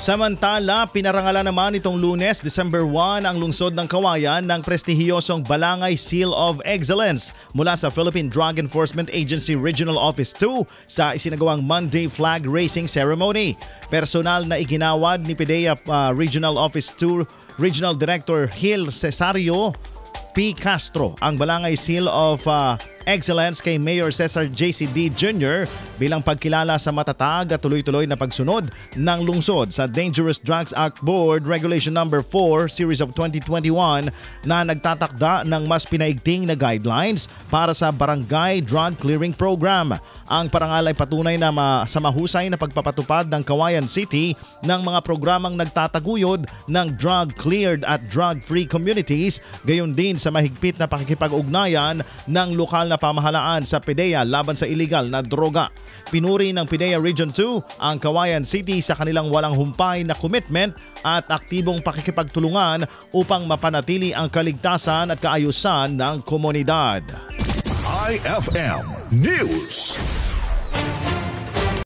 Samantala, pinarangalan naman itong Lunes, December 1, ang lungsod ng Kawayan ng prestihiyosong Balangay Seal of Excellence mula sa Philippine Drug Enforcement Agency Regional Office 2 sa isinagawang Monday Flag Raising Ceremony. Personal na iginawad ni PDEA Regional Office 2 Regional Director Gil Cesario P. Castro ang Balangay Seal of Excellence kay Mayor Cesar J.C.D. Jr. bilang pagkilala sa matatag at tuloy-tuloy na pagsunod ng lungsod sa Dangerous Drugs Act Board Regulation No. 4 Series of 2021 na nagtatakda ng mas pinaigting na guidelines para sa Barangay Drug Clearing Program. Ang parangal ay patunay na sa mahusay na pagpapatupad ng Kawayan City ng mga programang nagtataguyod ng drug-cleared at drug-free communities, gayon din sa mahigpit na pakikipag-ugnayan ng lokal na pamahalaan sa PDEA laban sa illegal na droga. Pinuri ng PDEA Region 2 ang Kawayan City sa kanilang walang humpay na commitment at aktibong pakikipagtulungan upang mapanatili ang kaligtasan at kaayusan ng komunidad. IFM News.